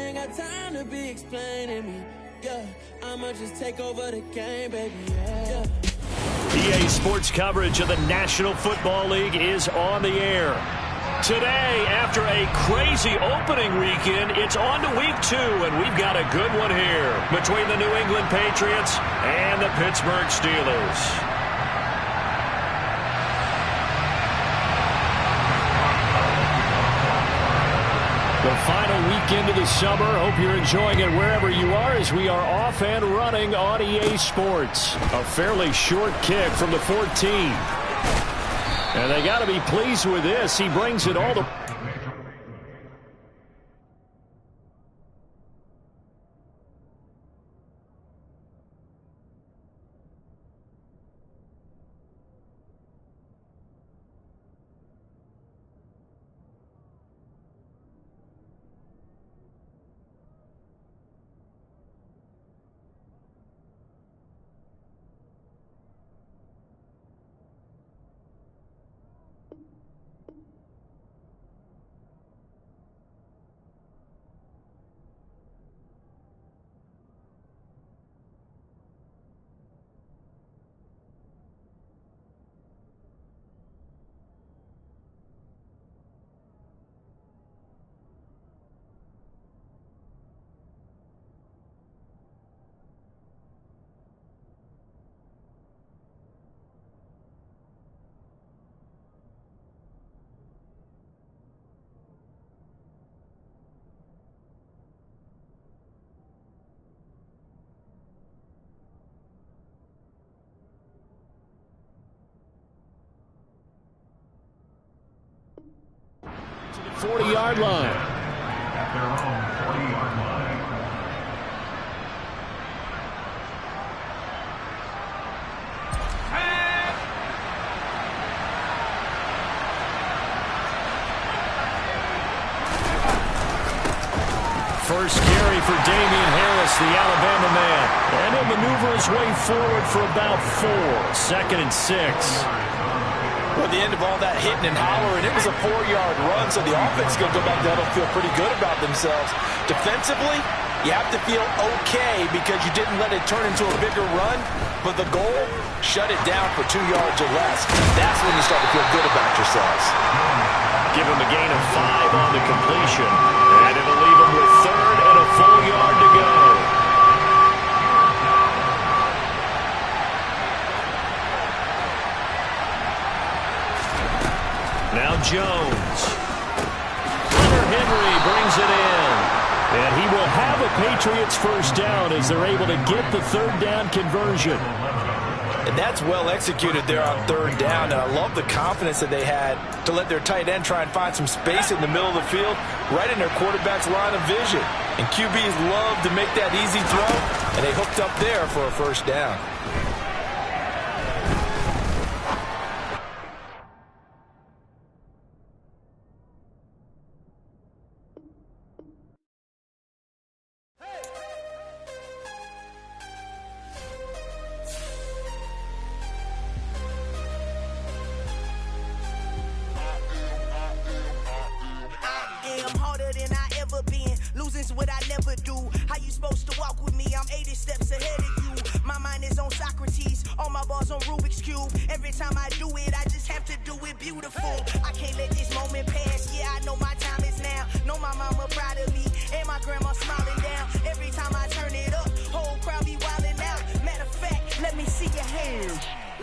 ain't got time to be explaining me. Yeah, I'ma just take over the game, baby. Yeah. EA Sports coverage of the National Football League is on the air. Today, after a crazy opening weekend, it's on to week 2, and we've got a good one here between the New England Patriots and the Pittsburgh Steelers. The final weekend of the summer. Hope you're enjoying it wherever you are as we are off and running on EA Sports. A fairly short kick from the 14. And they got to be pleased with this. He brings it all the... to the 40-yard line. At their own 40-yard line. First carry for Damian Harris, the Alabama man. And he'll maneuver his way forward for about 4. 2nd and 6. Well, at the end of all that hitting and hollering, it was a 4-yard run, so the offense is going to go back down and feel pretty good about themselves. Defensively, you have to feel okay because you didn't let it turn into a bigger run, but the goal, shut it down for 2 yards or less. That's when you start to feel good about yourselves. Give him a gain of 5 on the completion, and it'll leave him with 3rd and a full yard to go. Now Jones. Hunter Henry brings it in. And he will have a Patriots first down as they're able to get the 3rd down conversion. And that's well executed there on 3rd down. And I love the confidence that they had to let their tight end try and find some space in the middle of the field, right in their quarterback's line of vision. And QBs love to make that easy throw, and they hooked up there for a first down. What I never do. How you supposed to walk with me? I'm 80 steps ahead of you. My mind is on Socrates, all my balls on Rubik's Cube. Every time I do it, I just have to do it beautiful. I can't let this moment pass. Yeah, I know my time is now. Know my mama proud of me, and my grandma smiling down. Every time I turn it up, whole crowd be wilding out. Matter of fact, let me see your hands.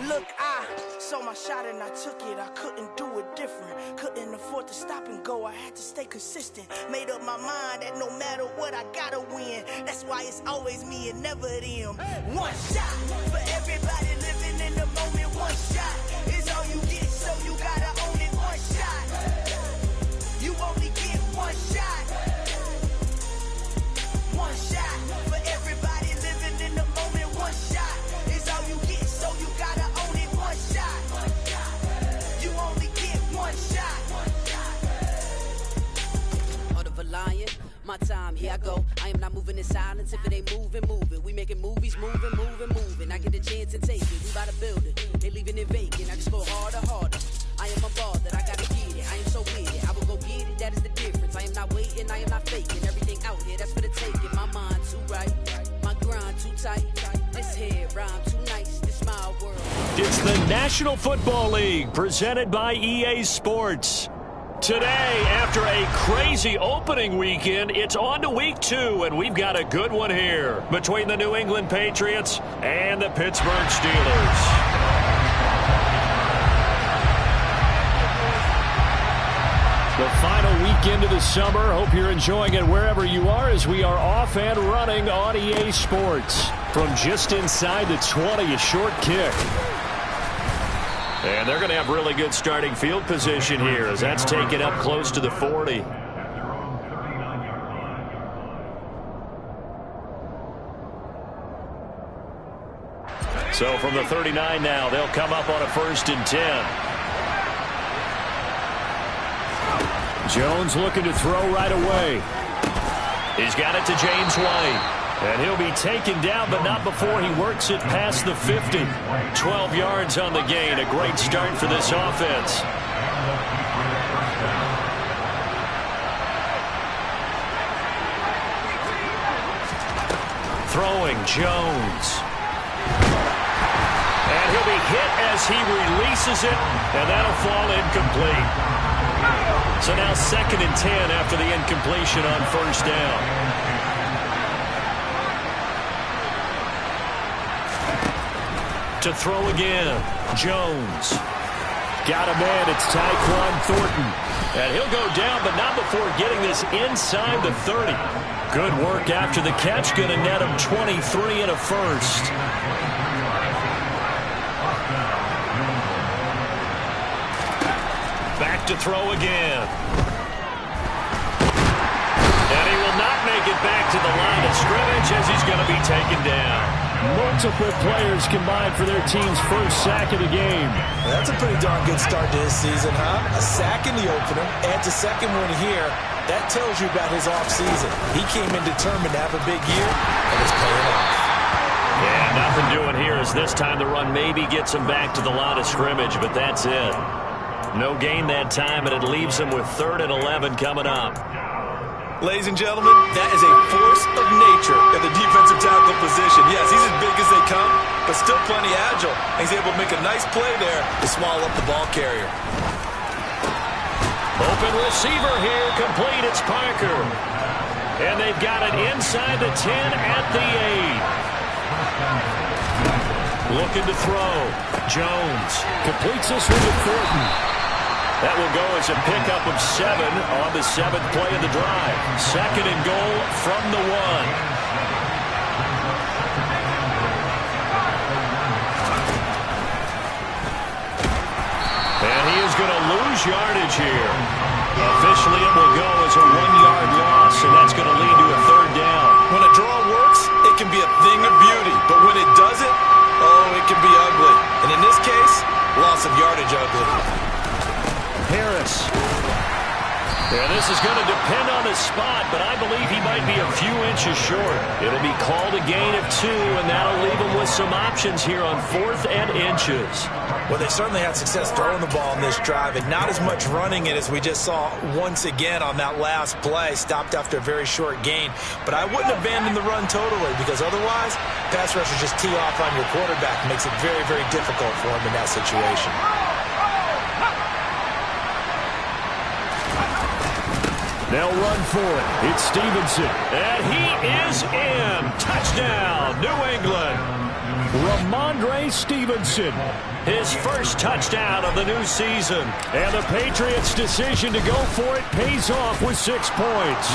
Look, I saw my shot and I took it. I couldn't do it different. Couldn't afford to stop and go. I had to stay consistent. Made up my mind that no matter what, I gotta win. That's why it's always me and never them. One shot for everybody living in the moment. One shot is all you get, so you gotta own it. One shot. You only get one shot. One shot for everybody living in the moment. One shot is all you get, so you gotta own it. One shot. You only get one shot. Heart of a lion, my time, here I go. I am not moving in silence. If it ain't moving, moving. We making movies, moving. I get a chance to take it. We by the building, they leaving it vacant. I just go harder. I am a ball that I gotta get it. I am so with it. I will go get it. That is the difference. I am not waiting. I am not faking. Everything out here, that's for the fact, it's the National Football League presented by EA Sports. Today, after a crazy opening weekend, it's on to week 2, and we've got a good one here between the New England Patriots and the Pittsburgh Steelers. The final weekend of the summer. Hope you're enjoying it wherever you are as we are off and running on EA Sports. From just inside the 20, a short kick. And they're going to have really good starting field position here as that's taken up close to the 40. So from the 39 now, they'll come up on a 1st and 10. Jones looking to throw right away. He's got it to James White. And he'll be taken down, but not before he works it past the 50. 12 yards on the gain. A great start for this offense. Throwing Jones. And he'll be hit as he releases it, and that'll fall incomplete. So now 2nd and 10 after the incompletion on 1st down. To throw again, Jones. Got a man, it's Tyquan Thornton. And he'll go down, but not before getting this inside the 30. Good work after the catch, going to net him 23 and a 1st. Back to throw again. And he will not make it back to the line of scrimmage as he's going to be taken down. Multiple players combined for their team's 1st sack of the game. That's a pretty darn good start to his season, huh? A sack in the opener, adds a 2nd one here. That tells you about his offseason. He came in determined to have a big year, and it's paying off. Yeah, nothing doing here as this time the run maybe gets him back to the line of scrimmage, but that's it. No gain that time, and it leaves him with 3rd and 11 coming up. Ladies and gentlemen, that is a force of nature at the defensive tackle position. Yes, he's as big as they come, but still plenty agile. He's able to make a nice play there to swallow up the ball carrier. Open receiver here, complete, it's Parker. And they've got it inside the 10 at the 8. Looking to throw. Jones completes this one to Thornton. That will go as a pickup of 7 on the 7th play of the drive. 2nd and goal from the 1. And he is going to lose yardage here. Officially, it will go as a 1-yard loss, and that's going to lead to a 3rd down. When a draw works, it can be a thing of beauty. But when it doesn't, oh, it can be ugly. And in this case, loss of yardage ugly. Harris. Yeah, this is going to depend on the spot, but I believe he might be a few inches short. It'll be called a gain of 2, and that'll leave him with some options here on 4th and inches. Well, they certainly had success throwing the ball in this drive, and not as much running it as we just saw once again on that last play. Stopped after a very short gain. But I wouldn't abandon the run totally, because otherwise, pass rushers just tee off on your quarterback. It makes it very, very difficult for him in that situation. They'll run for it. It's Stevenson. And he is in. Touchdown, New England. Ramondre Stevenson. His 1st touchdown of the new season. And the Patriots' decision to go for it pays off with 6 points.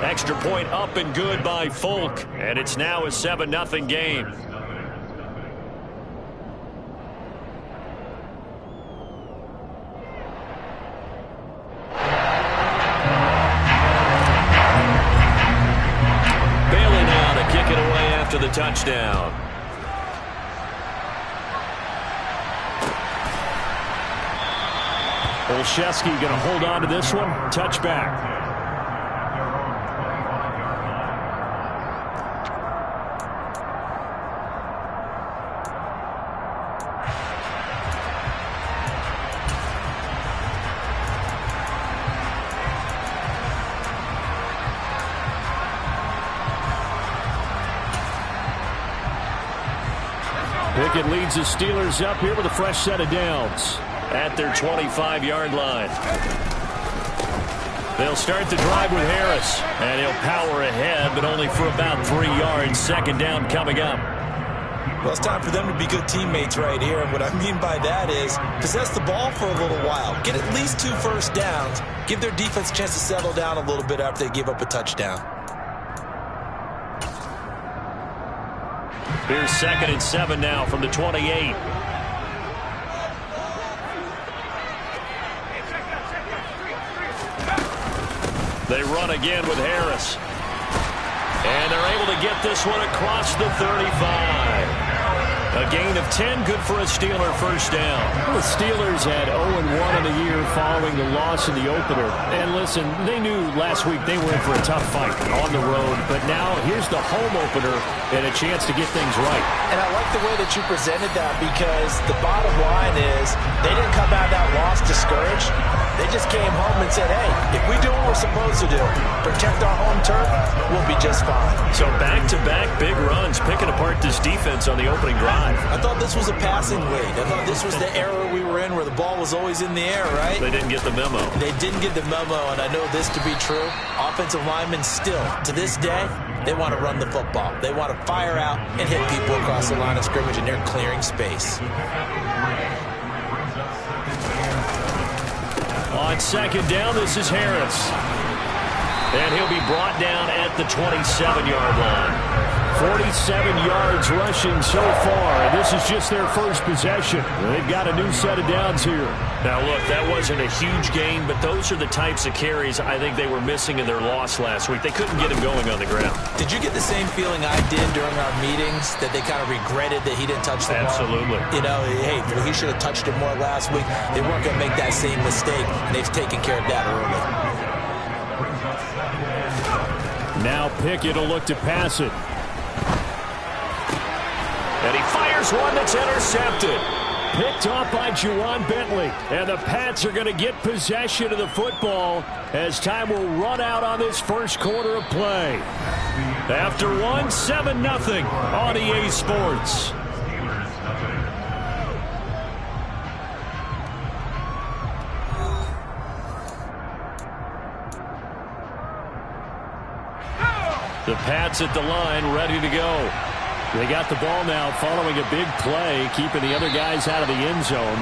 Extra point up and good by Folk. And it's now a 7-0 game. After the touchdown. Olszewski going to hold on to this one. Touchback. Pickett leads the Steelers up here with a fresh set of downs at their 25-yard line. They'll start the drive with Harris, and he'll power ahead, but only for about 3 yards. Second down coming up. Well, it's time for them to be good teammates right here. And what I mean by that is possess the ball for a little while. Get at least 2 first downs. Give their defense a chance to settle down a little bit after they give up a touchdown. Here's 2nd and 7 now from the 28. They run again with Harris. And they're able to get this one across the 35. A gain of 10, good for a Steeler first down. The Steelers had 0-1 in the year following the loss in the opener. And listen, they knew last week they were in for a tough fight on the road. But now here's the home opener and a chance to get things right. And I like the way that you presented that, because the bottom line is they didn't come out of that loss discouraged. They just came home and said, hey, if we do what we're supposed to do, protect our home turf, we'll be just fine. So back-to-back big runs, picking apart this defense on the opening drive. I thought this was a passing lead. I thought this was the era we were in where the ball was always in the air, right? They didn't get the memo. They didn't get the memo, and I know this to be true. Offensive linemen still, to this day, they want to run the football. They want to fire out and hit people across the line of scrimmage, and they're clearing space. On second down, this is Harris. And he'll be brought down at the 27-yard line. 47 yards rushing so far, and this is just their first possession. They've got a new set of downs here. Now, look, that wasn't a huge gain, but those are the types of carries I think they were missing in their loss last week. They couldn't get him going on the ground. Did you get the same feeling I did during our meetings, that they kind of regretted that he didn't touch the ball? Absolutely. You know, hey, he should have touched it more last week. They weren't going to make that same mistake, and they've taken care of that early. Now Pickett will look to pass it. And he fires one that's intercepted. Picked off by Juwan Bentley. And the Pats are going to get possession of the football as time will run out on this first quarter of play. After 7-0 on EA Sports. The Pats at the line, ready to go. They got the ball now following a big play, keeping the other guys out of the end zone.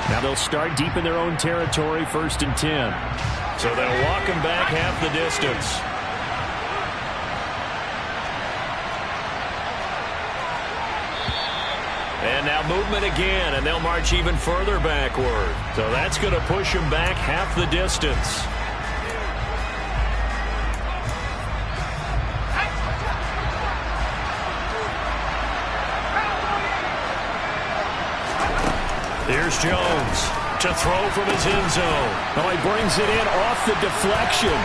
Now they'll start deep in their own territory, 1st and 10. So they'll walk them back half the distance. And now movement again, and they'll march even further backward. So that's going to push them back half the distance. Here's Jones to throw from his end zone. Oh, he brings it in off the deflection.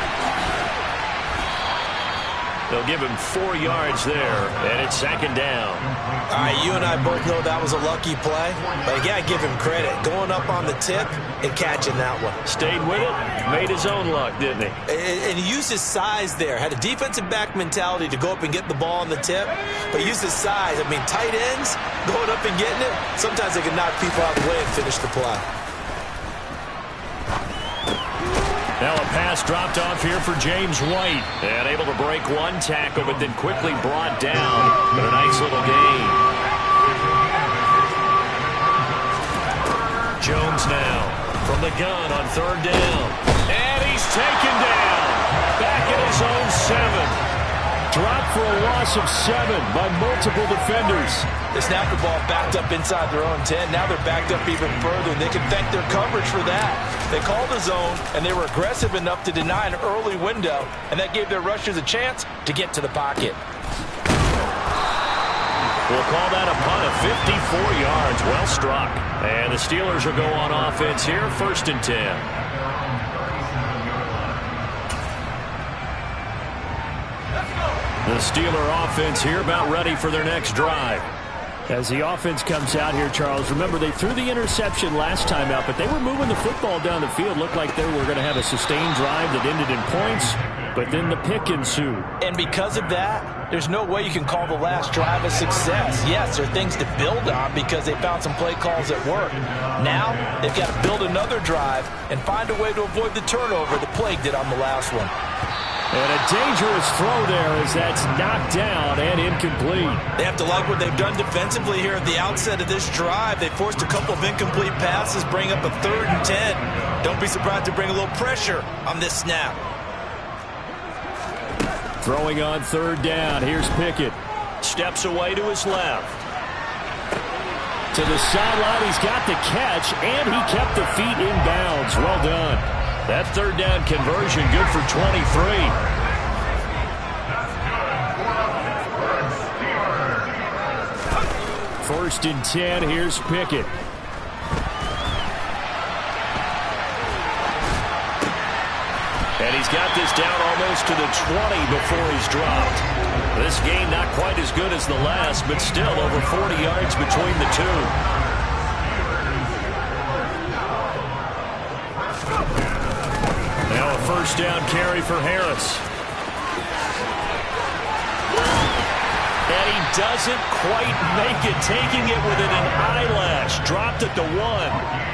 They'll give him 4 yards there, and it's 2nd down. All right, you and I both know that was a lucky play, but you got to give him credit. Going up on the tip and catching that one. Stayed with it, made his own luck, didn't he? And he used his size there. Had a defensive back mentality to go up and get the ball on the tip, but he used his size. I mean, tight ends going up and getting it, sometimes they can knock people out of the way and finish the play. Now a pass dropped off here for James White. And able to break one tackle, but then quickly brought down. But a nice little gain. Jones now from the gun on 3rd down. And he's taken down. Back at his own 7. Dropped for a loss of 7 by multiple defenders. They snapped the ball backed up inside their own 10. Now they're backed up even further, and they can thank their coverage for that. They called the zone, and they were aggressive enough to deny an early window, and that gave their rushers a chance to get to the pocket. We'll call that a punt of 54 yards. Well struck. And the Steelers will go on offense here, 1st and 10. The Steeler offense here about ready for their next drive. As the offense comes out here, Charles, remember they threw the interception last time out, but they were moving the football down the field. Looked like they were going to have a sustained drive that ended in points. but then the pick ensued. And because of that, there's no way you can call the last drive a success. Yes, there are things to build on because they found some play calls that work. Now, they've got to build another drive and find a way to avoid the turnover the Plague did on the last one. And a dangerous throw there as that's knocked down and incomplete. They have to like what they've done defensively here at the outset of this drive. They forced a couple of incomplete passes, bring up a 3rd and 10. Don't be surprised to bring a little pressure on this snap. Throwing on 3rd down. Here's Pickett. Steps away to his left. To the sideline. He's got the catch, and he kept the feet in bounds. Well done. That 3rd down conversion good for 23. First and 10. Here's Pickett. And he's got this down almost to the 20 before he's dropped. This game not quite as good as the last, but still over 40 yards between the two. Now a first down carry for Harris. And he doesn't quite make it, taking it within an eyelash. Dropped at the 1.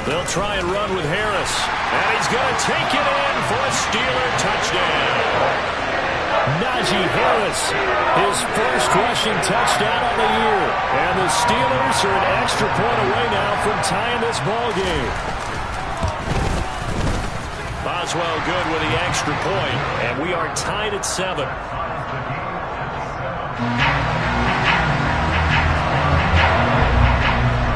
They'll try and run with Harris. And he's going to take it in for a Steeler touchdown. Najee Harris, his first rushing touchdown of the year. And the Steelers are an extra point away now from tying this ball game. Boswell good with the extra point, and we are tied at 7.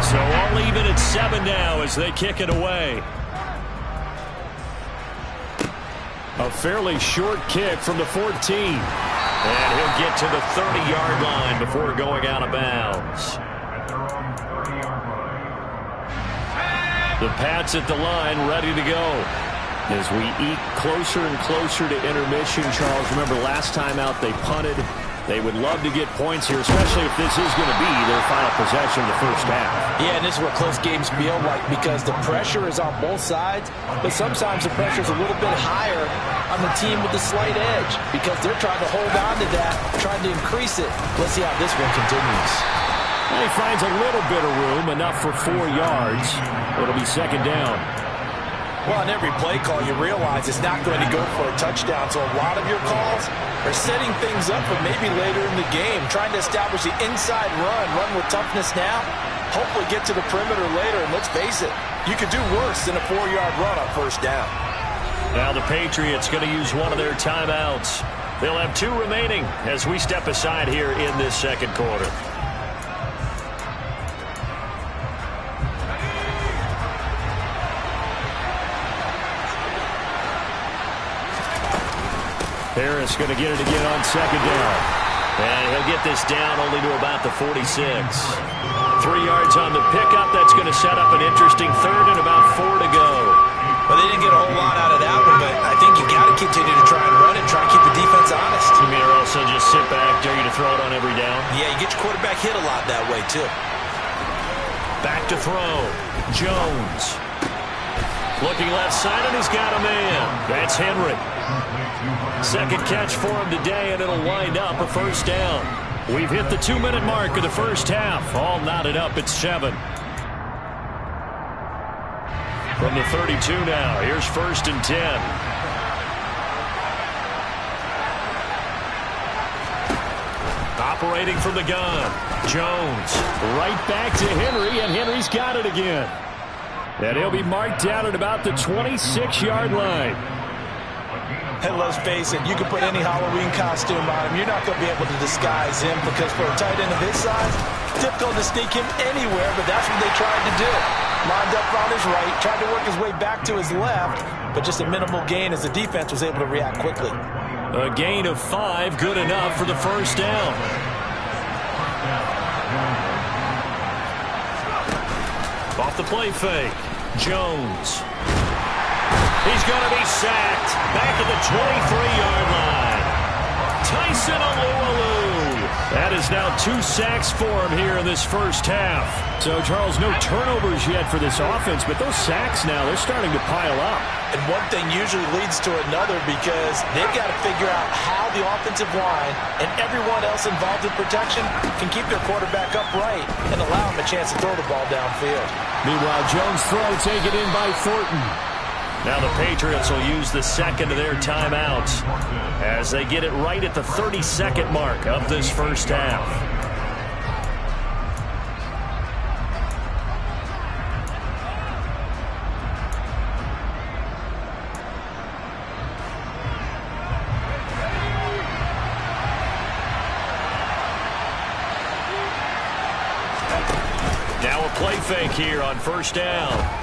So all even at 7 now as they kick it away. A fairly short kick from the 14. And he'll get to the 30-yard line before going out of bounds. The Pats at the line, ready to go. As we eke closer and closer to intermission, Charles, remember last time out they punted. They would love to get points here, especially if this is going to be their final possession of the first half. Yeah, and this is what close games feel like because the pressure is on both sides, but sometimes the pressure is a little bit higher on the team with the slight edge because they're trying to hold on to that, trying to increase it. Let's see how this one continues. And he finds a little bit of room, enough for 4 yards. It'll be 2nd down. Well, on every play call, you realize it's not going to go for a touchdown, so a lot of your calls are setting things up for maybe later in the game, trying to establish the inside run with toughness now, hopefully get to the perimeter later, and let's face it, you could do worse than a 4-yard run on 1st down. Now the Patriots going to use one of their timeouts. They'll have 2 remaining as we step aside here in this 2nd quarter. Harris going to get it again on 2nd down. And he'll get this down only to about the 46. 3 yards on the pickup. That's going to set up an interesting 3rd and about 4 to go. Well, they didn't get a whole lot out of that one, but I think you got to continue to try and run and try and keep the defense honest. You mean or also just sit back, dare you to throw it on every down? Yeah, you get your quarterback hit a lot that way, too. Back to throw. Jones. Looking left side, and he's got a man. That's Henry. 2nd catch for him today, and it'll wind up a 1st down. We've hit the 2-minute mark of the first half. All knotted up at 7. From the 32 now, here's 1st and 10. Operating from the gun. Jones right back to Henry, and Henry's got it again. And he'll be marked down at about the 26-yard line. And let's face it, you can put any Halloween costume on him. You're not going to be able to disguise him because for a tight end of his size, it's difficult to sneak him anywhere, but that's what they tried to do. Lined up on his right, tried to work his way back to his left, but just a minimal gain as the defense was able to react quickly. A gain of 5, good enough for the 1st down. Off the play fake, Jones. He's going to be sacked back at the 23-yard line. Tyson Alualu That is now 2 sacks for him here in this first half. So, Charles, no turnovers yet for this offense, but those sacks now, they're starting to pile up. And one thing usually leads to another because they've got to figure out how the offensive line and everyone else involved in protection can keep their quarterback upright and allow him a chance to throw the ball downfield. Meanwhile, Jones' throw taken in by Thornton. Now the Patriots will use the second of their timeouts as they get it right at the 30-second mark of this first half. Now a play fake here on first down.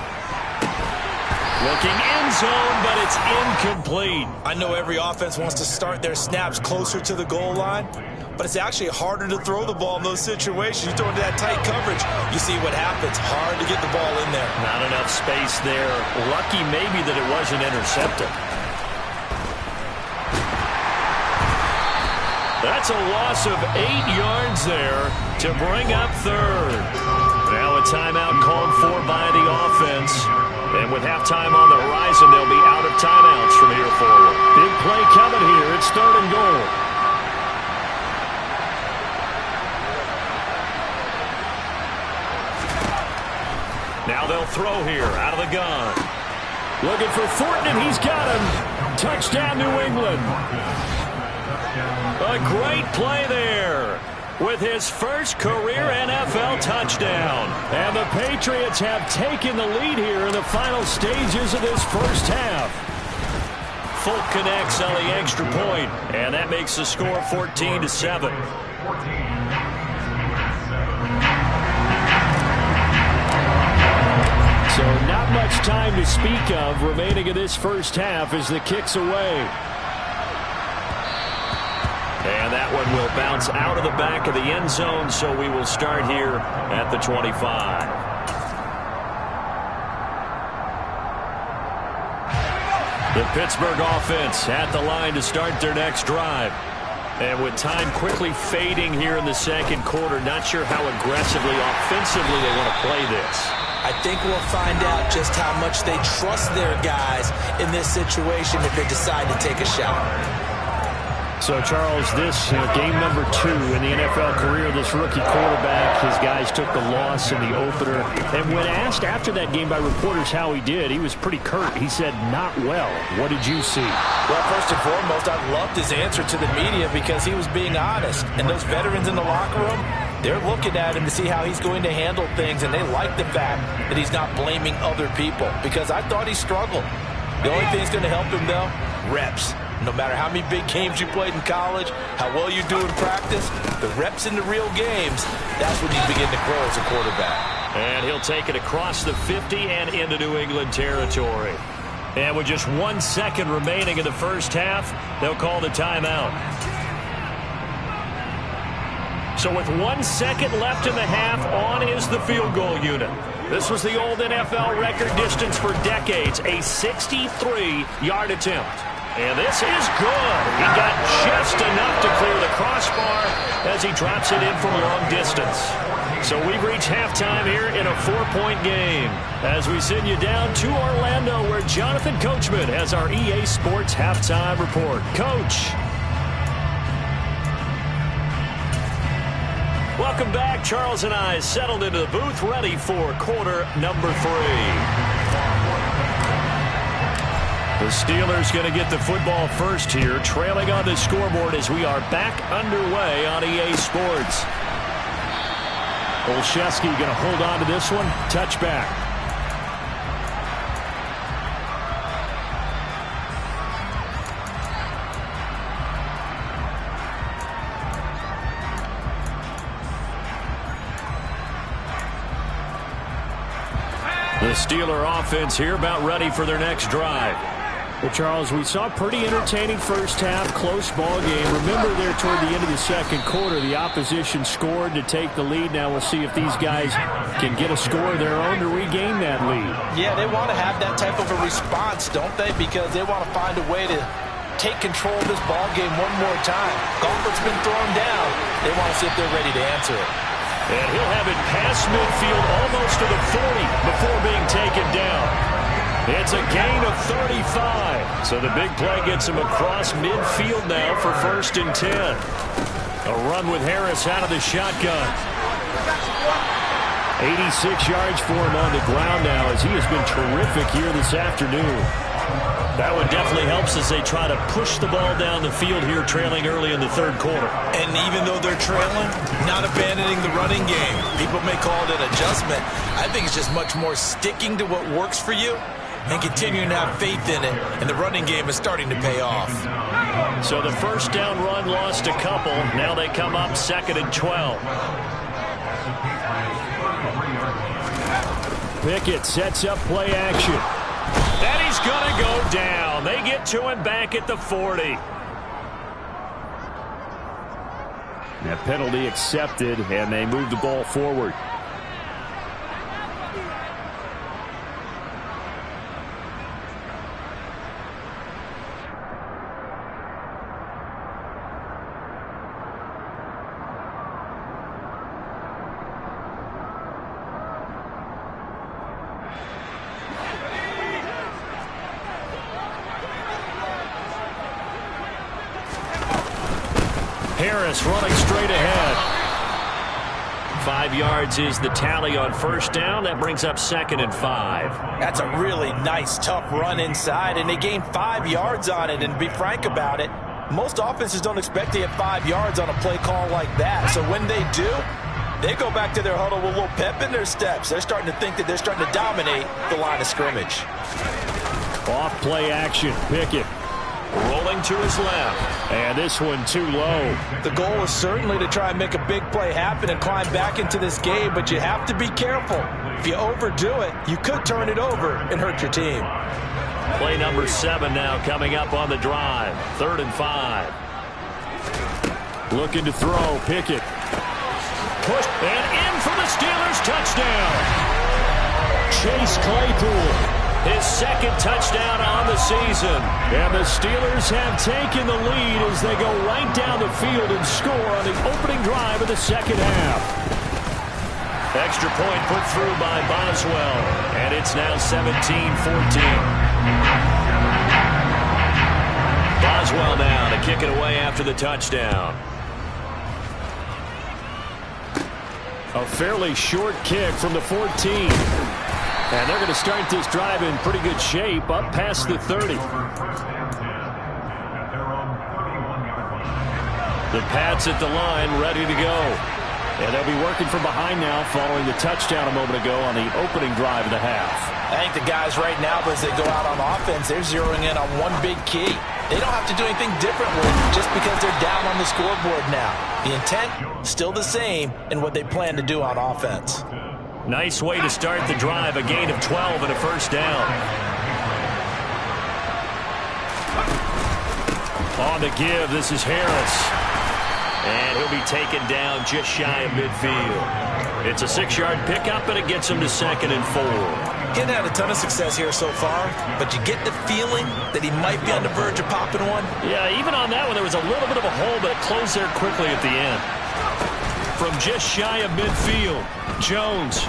Looking end zone, but it's incomplete. I know every offense wants to start their snaps closer to the goal line, but it's actually harder to throw the ball in those situations. You throw into that tight coverage, you see what happens. Hard to get the ball in there. Not enough space there. Lucky maybe that it wasn't intercepted. That's a loss of 8 yards there to bring up third. Now a timeout called for by the offense. And with halftime on the horizon, they'll be out of timeouts from here forward. Big play coming here. It's 3rd and goal. Now they'll throw here out of the gun. Looking for Thornton, and he's got him. Touchdown, New England. A great play there with his first career NFL touchdown. And the Patriots have taken the lead here in the final stages of this first half. Folk connects on the extra point, and that makes the score 14-7. So not much time to speak of remaining in this first half as the kick's away. And that one will bounce out of the back of the end zone, so we will start here at the 25. The Pittsburgh offense at the line to start their next drive. And with time quickly fading here in the second quarter, not sure how aggressively, offensively they want to play this. I think we'll find out just how much they trust their guys in this situation if they decide to take a shot. So, Charles, this game number 2 in the NFL career of this rookie quarterback. His guys took the loss in the opener. And when asked after that game by reporters how he did, he was pretty curt. He said, not well. What did you see? Well, first and foremost, I loved his answer to the media because he was being honest. And those veterans in the locker room, they're looking at him to see how he's going to handle things. And they like the fact that he's not blaming other people because I thought he struggled. The only thing that's going to help him, though, reps. No matter how many big games you played in college, how well you do in practice, the reps in the real games, that's when you begin to grow as a quarterback. And he'll take it across the 50 and into New England territory. And with just 1 second remaining in the first half, they'll call the timeout. So with 1 second left in the half, on is the field goal unit. This was the old NFL record distance for decades, a 63-yard attempt. And this is good. He got just enough to clear the crossbar as he drops it in from long distance. So we've reached halftime here in a 4-point game as we send you down to Orlando where Jonathan Coachman has our EA Sports halftime report. Coach. Welcome back. Charles and I settled into the booth ready for quarter number 3. The Steelers going to get the football first here, trailing on the scoreboard as we are back underway on EA Sports. Olszewski going to hold on to this one. Touchback. The Steeler offense here about ready for their next drive. Well, Charles, we saw a pretty entertaining first half, close ball game. Remember there toward the end of the second quarter, the opposition scored to take the lead. Now we'll see if these guys can get a score of their own to regain that lead. Yeah, they want to have that type of a response, don't they? Because they want to find a way to take control of this ball game one more time. Gauntlet's been thrown down. They want to see if they're ready to answer it. And he'll have it past midfield almost to the 40 before being taken down. It's a gain of 35. So the big play gets him across midfield now for 1st and 10. A run with Harris out of the shotgun. 86 yards for him on the ground now as he has been terrific here this afternoon. That one definitely helps as they try to push the ball down the field here, trailing early in the 3rd quarter. And even though they're trailing, not abandoning the running game. People may call it an adjustment. I think it's just much more sticking to what works for you and continuing to have faith in it. And the running game is starting to pay off. So the 1st down run lost a couple. Now they come up 2nd and 12. Pickett sets up play action. And he's going to go down. They get to him back at the 40. That penalty accepted, and they move the ball forward. Harris running straight ahead. 5 yards is the tally on 1st down. That brings up 2nd and 5. That's a really nice, tough run inside, and they gained 5 yards on it. And to be frank about it, most offenses don't expect to get 5 yards on a play call like that. So when they do, they go back to their huddle with a little pep in their steps. They're starting to think that they're starting to dominate the line of scrimmage. Off play action. Pickett rolling to his left. And this one too low. The goal is certainly to try and make a big play happen and climb back into this game, but you have to be careful. If you overdo it, you could turn it over and hurt your team. Play number 7 now coming up on the drive. 3rd and 5. Looking to throw. Pickett. Push and in for the Steelers touchdown. Chase Claypool. His 2nd touchdown on the season. And the Steelers have taken the lead as they go right down the field and score on the opening drive of the 2nd half. Extra point put through by Boswell. And it's now 17-14. Boswell now to kick it away after the touchdown. A fairly short kick from the 14. And they're going to start this drive in pretty good shape, up past the 30. The Pats at the line, ready to go. And they'll be working from behind now following the touchdown a moment ago on the opening drive of the half. I think the guys right now, as they go out on offense, they're zeroing in on one big key. They don't have to do anything differently just because they're down on the scoreboard now. The intent, still the same in what they plan to do on offense. Nice way to start the drive, a gain of 12 and a 1st down. On the give, this is Harris. And he'll be taken down just shy of midfield. It's a 6-yard pickup, and it gets him to 2nd and 4. He hasn't had a ton of success here so far, but you get the feeling that he might be on the verge of popping one. Yeah, even on that one, there was a little bit of a hole, but it closed there quickly at the end. From just shy of midfield, Jones.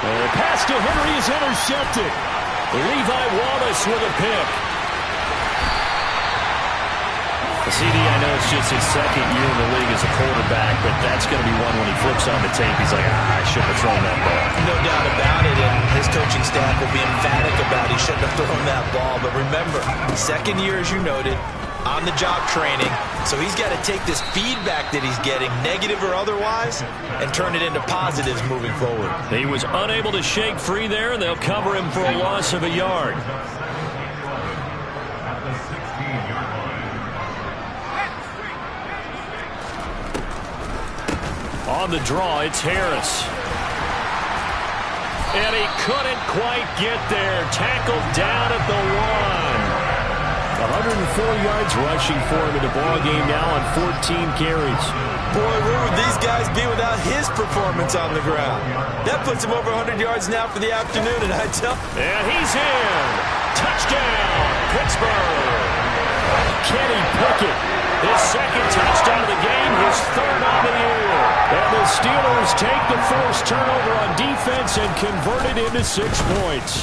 The pass to Henry is intercepted. Levi Wallace with a pick. CD, I know it's just his 2nd year in the league as a quarterback, but that's going to be one when he flips on the tape. He's like, I shouldn't have thrown that ball. No doubt about it, and his coaching staff will be emphatic about he shouldn't have thrown that ball. But remember, 2nd year, as you noted, on-the-job training, so he's got to take this feedback that he's getting, negative or otherwise, and turn it into positives moving forward. He was unable to shake free there, and they'll cover him for a loss of a yard. On the draw, it's Harris. And he couldn't quite get there. Tackled down at the 1. 104 yards rushing for him in the ball game now on 14 carries. Boy, where would these guys be without his performance on the ground? That puts him over 100 yards now for the afternoon, and I tell... And he's in. Touchdown, Pittsburgh. Kenny Pickett, his second touchdown of the game, his third on the year. And the Steelers take the first turnover on defense and convert it into 6 points.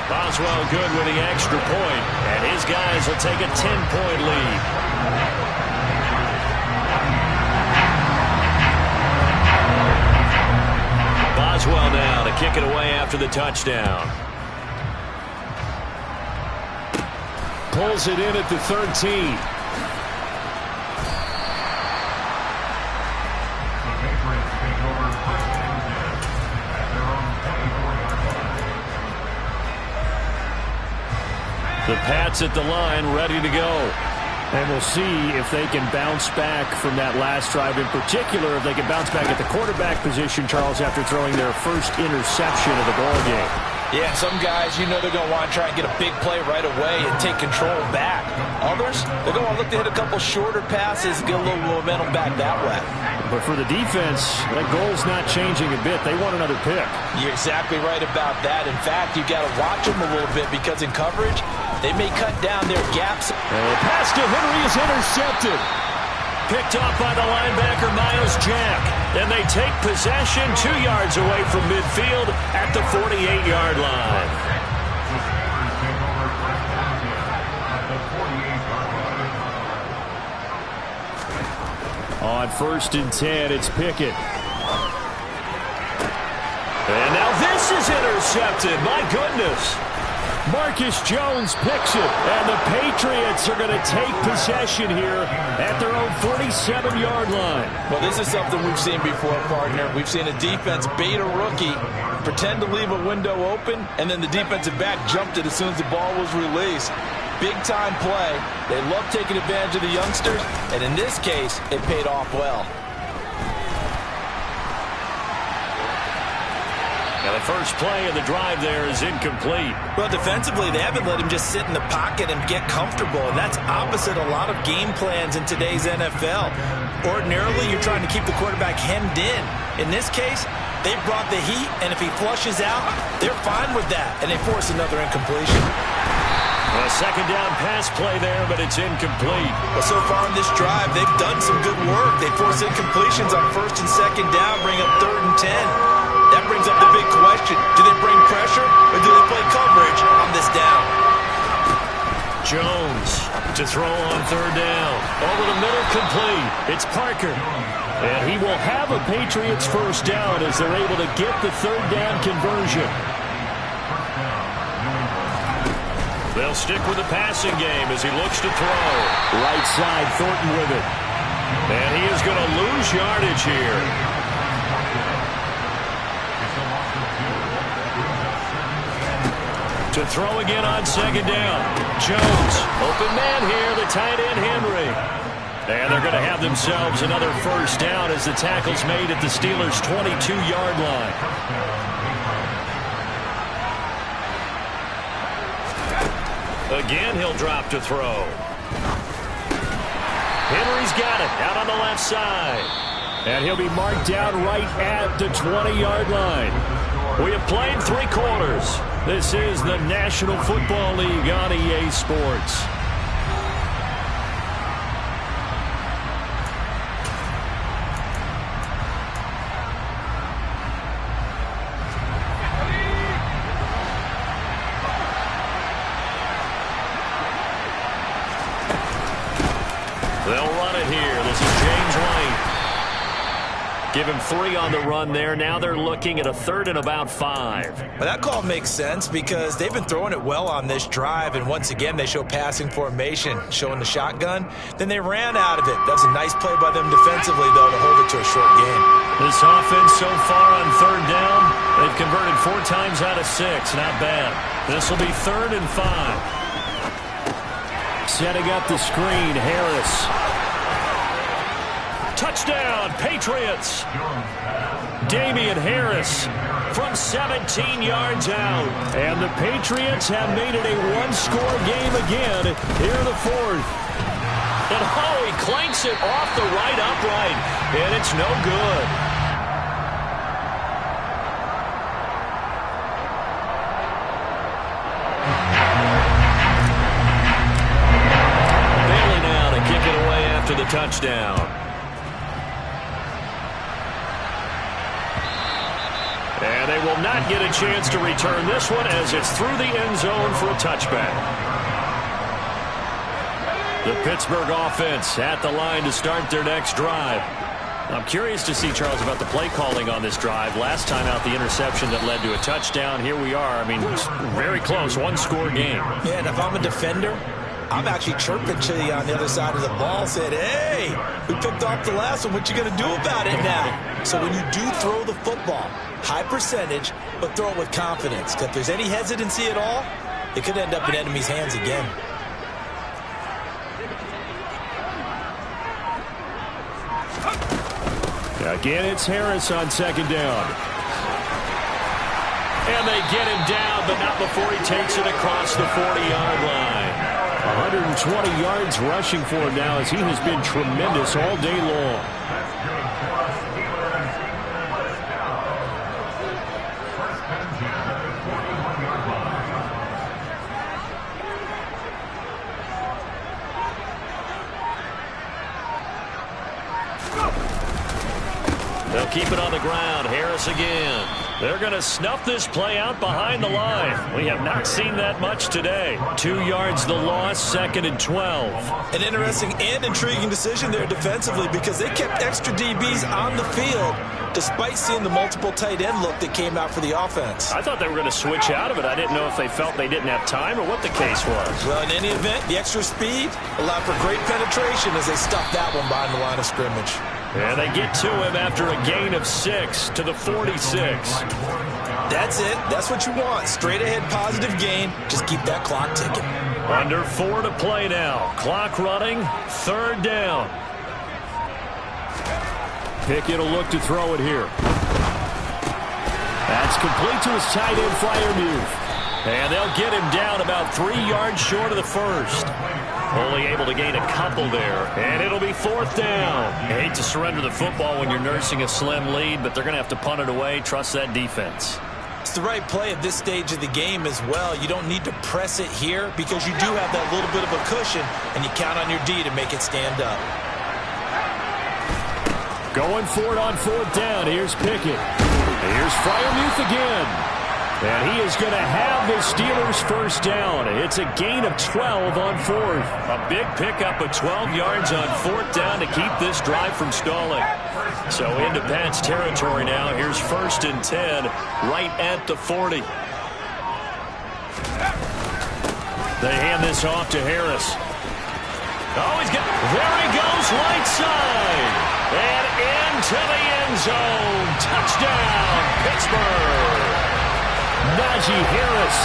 Boswell good with the extra point, and his guys will take a 10-point lead. Boswell now to kick it away after the touchdown. Pulls it in at the 13. The Pats at the line, ready to go. And we'll see if they can bounce back from that last drive. In particular, if they can bounce back at the quarterback position, Charles, after throwing their first interception of the ball game. Yeah, some guys, you know they're going to want to try and get a big play right away and take control back. Others, they're going to look to hit a couple shorter passes, get a little momentum back that way. But for the defense, that goal's not changing a bit. They want another pick. You're exactly right about that. In fact, you got to watch them a little bit because in coverage, they may cut down their gaps. And the pass to Henry is intercepted. Picked off by the linebacker, Myles Jack. Then they take possession 2 yards away from midfield at the 48-yard line. On 1st and 10, it's Pickett. And now this is intercepted. My goodness. Marcus Jones picks it, and the Patriots are going to take possession here at their own 47-yard line. Well, this is something we've seen before, partner. We've seen a defense bait a rookie, pretend to leave a window open, and then the defensive back jumped it as soon as the ball was released. Big-time play. They love taking advantage of the youngsters, and in this case, it paid off well. Now the first play of the drive there is incomplete. Well, defensively, they haven't let him just sit in the pocket and get comfortable, and that's opposite a lot of game plans in today's NFL. Ordinarily, you're trying to keep the quarterback hemmed in. In this case, they brought the heat, and if he flushes out, they're fine with that, and they force another incompletion. A second down pass play there, but it's incomplete. Well, so far in this drive, they've done some good work. They force incompletions on 1st and 2nd down, bring up 3rd and 10. That brings up the big question. Do they bring pressure or do they play coverage on this down? Jones to throw on 3rd down. Over the middle, complete. It's Parker. And he will have a Patriots first down as they're able to get the 3rd down conversion. They'll stick with the passing game as he looks to throw. Right side, Thornton with it. And he is going to lose yardage here. To throw again on 2nd down. Jones, open man here, the tight end Henry. And they're going to have themselves another first down as the tackle's made at the Steelers' 22-yard line. Again, he'll drop to throw. Henry's got it out on the left side. And he'll be marked down right at the 20-yard line. We have played 3 quarters. This is the National Football League on EA Sports. They'll run it here. This is James White. Give him 3 on the run there. Now they're looking at a 3rd and about 5. Well, that call makes sense because they've been throwing it well on this drive, and once again they show passing formation, showing the shotgun. Then they ran out of it. That was a nice play by them defensively, though, to hold it to a short game. This offense so far on 3rd down, they've converted 4 times out of 6. Not bad. This will be 3rd and 5. Setting up the screen, Harris. Touchdown, Patriots. Damian Harris from 17 yards out. And the Patriots have made it a 1-score game again here in the 4th. And oh, he clanks it off the right upright. And it's no good. touchdown. And they will not get a chance to return this one as it's through the end zone for a touchback. The Pittsburgh offense at the line to start their next drive. I'm curious to see, Charles, about the play calling on this drive. Last time out, the interception that led to a touchdown. Here we are. I mean, very close, one-score game. Yeah, and if I'm a defender, I'm actually chirping to you on the other side of the ball, saying, hey, we picked off the last one. What you going to do about it now? So when you do throw the football, high percentage, but throw it with confidence. Because if there's any hesitancy at all, it could end up in enemy's hands again. Again, it's Harris on second down. And they get him down, but not before he takes it across the 40-yard line. 120 yards rushing for him now as he has been tremendous all day long. They'll keep it on the ground. Harris again. They're going to snuff this play out behind the line. We have not seen that much today. 2 yards the loss, 2nd and 12. An interesting and intriguing decision there defensively because they kept extra DBs on the field despite seeing the multiple tight end look that came out for the offense. I thought they were going to switch out of it. I didn't know if they felt they didn't have time or what the case was. Well, in any event, the extra speed allowed for great penetration as they stuffed that one behind the line of scrimmage. And they get to him after a gain of 6 to the 46. That's it. That's what you want. Straight ahead positive gain. Just keep that clock ticking. Under 4 to play now. Clock running. 3rd down. Pickett will look to throw it here. That's complete to his tight end Freiermuth. And they'll get him down about 3 yards short of the first. Only able to gain a couple there. And it'll be 4th down. You hate to surrender the football when you're nursing a slim lead, but they're going to have to punt it away. Trust that defense. It's the right play at this stage of the game as well. You don't need to press it here because you do have that little bit of a cushion, and you count on your D to make it stand up. Going for it on 4th down. Here's Pickett. Here's Freiermuth again. And he is going to have the Steelers' first down. It's a gain of 12 on 4th. A big pickup of 12 yards on 4th down to keep this drive from stalling. So into Pat's territory now. Here's 1st and 10 right at the 40. They hand this off to Harris. Oh, there he goes, right side. And into the end zone. Touchdown, Pittsburgh. Najee Harris,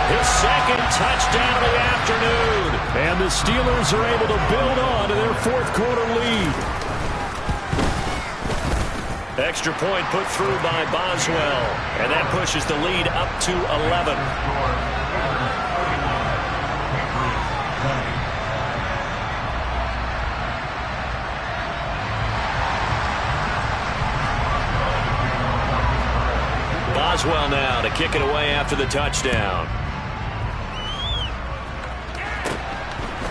his 2nd touchdown of the afternoon. And the Steelers are able to build on to their 4th quarter lead. Extra point put through by Boswell. And that pushes the lead up to 11. Boswell now to kick it away after the touchdown.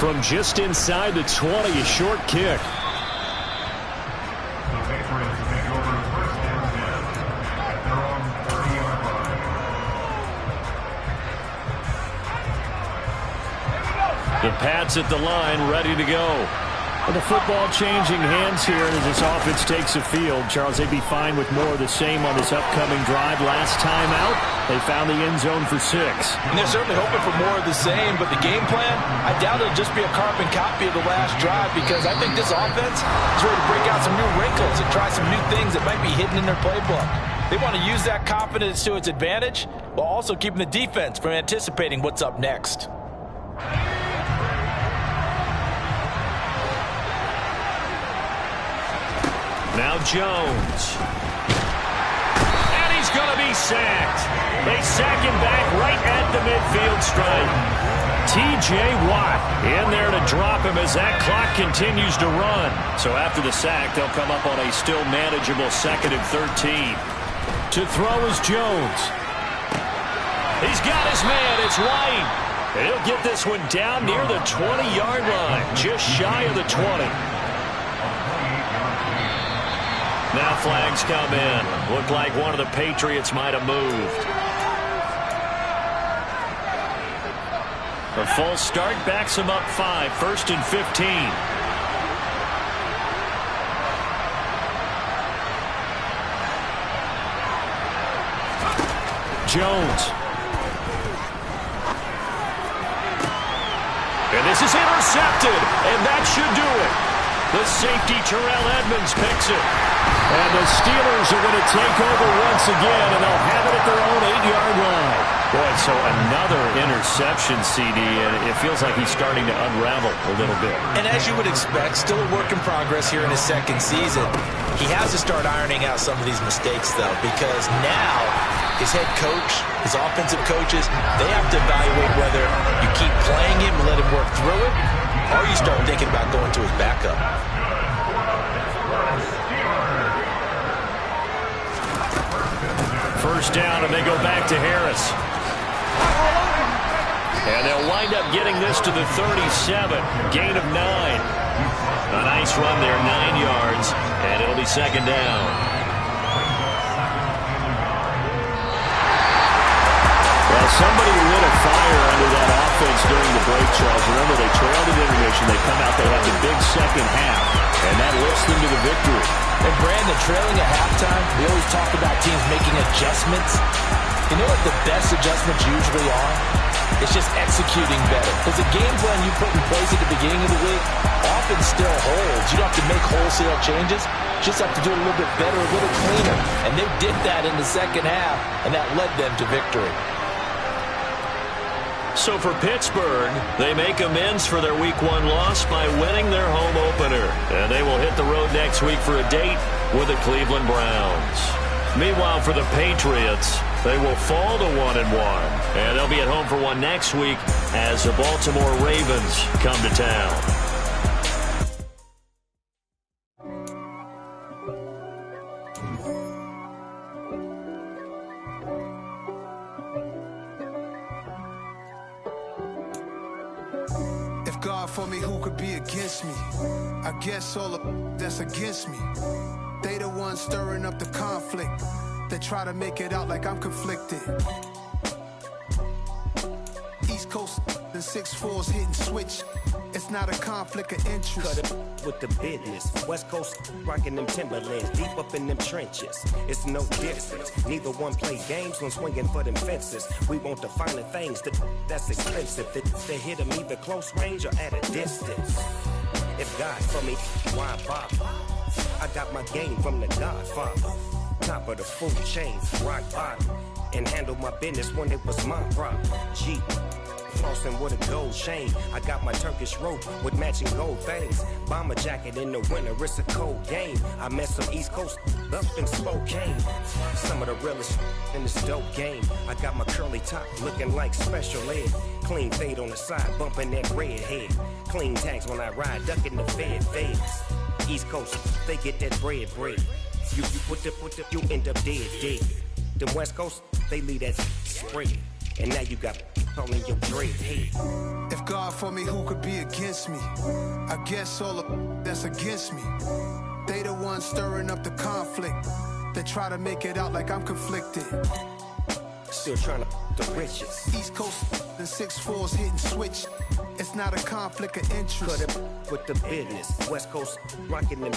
From just inside the 20, a short kick. The Patriots take over 1st and 10 at their own 30-yard line. The Pats at the line, ready to go. And the football changing hands here as this offense takes the field. Charles, they'd be fine with more of the same on this upcoming drive. Last time out, they found the end zone for 6. And they're certainly hoping for more of the same, but the game plan, I doubt it'll just be a carbon copy of the last drive because I think this offense is ready to break out some new wrinkles and try some new things that might be hidden in their playbook. They want to use that confidence to its advantage while also keeping the defense from anticipating what's up next. Now Jones. And he's going to be sacked. They sack him back right at the midfield stripe. T.J. Watt in there to drop him as that clock continues to run. So after the sack, they'll come up on a still manageable 2nd and 13. To throw is Jones. He's got his man. It's White. And he'll get this one down near the 20-yard line, just shy of the 20. Now flags come in. Looked like one of the Patriots might have moved. A false start backs him up 5, 1st and 15. Jones. And this is intercepted, and that should do it. The safety, Terrell Edmonds, picks it. And the Steelers are going to take over once again, and they'll have it at their own 8-yard line. Boy, so another interception, CD, and it feels like he's starting to unravel a little bit. And as you would expect, still a work in progress here in his second season. He has to start ironing out some of these mistakes, though, because now his head coach, his offensive coaches, they have to evaluate whether you keep playing him and let him work through it, or you start thinking about going to his backup. First down, and they go back to Harris. And they'll wind up getting this to the 37. Gain of 9. A nice run there, 9 yards, and it'll be second down. Well, somebody lit a fire under that offense during the break, Charles. Remember, they trailed at intermission. They come out, they have the big second half, and that lifts them to the victory. And Brandon, trailing at halftime, we always talk about teams making adjustments. You know what the best adjustments usually are? It's just executing better. Because the game plan you put in place at the beginning of the week often still holds. You don't have to make wholesale changes. You just have to do it a little bit better, a little cleaner. And they did that in the second half, and that led them to victory. So for Pittsburgh, they make amends for their Week 1 loss by winning their home opener. And they will hit the road next week for a date with the Cleveland Browns. Meanwhile, for the Patriots, they will fall to 1-1. And they'll be at home for one next week as the Baltimore Ravens come to town. God for me, who could be against me? I guess all of that's against me. They the ones stirring up the conflict. They try to make it out like I'm conflicted. East Coast, the 6'4's hitting switch. It's not a conflict of interest. Cut it with the business. West Coast rocking them Timberlands, deep up in them trenches. It's no difference. Neither one play games when swinging for them fences. We want the finer things that's expensive. They hit them either close range or at a distance. If God for me, why bother? I got my game from the Godfather. Top of the food chain, rock bottom. And handle my business when it was my problem. Jeep. Flossing with a gold chain. I got my Turkish rope with matching gold things. Bomber jacket in the winter, it's a cold game. I met some East Coast up in Spokane. Some of the realest in this dope game. I got my curly top looking like special ed. Clean fade on the side, bumping that red head. Clean tags when I ride, ducking the feds. East Coast, they get that bread. You you end up dead. Them West Coast, they leave that spread. And now you got all in your dread head. If God for me, who could be against me? I guess all of that's against me. They the ones stirring up the conflict. They try to make it out like I'm conflicted. Still trying to the riches. East Coast, the 6'4's hitting switch. It's not a conflict of interest. Cut it with the business. West Coast rocking them.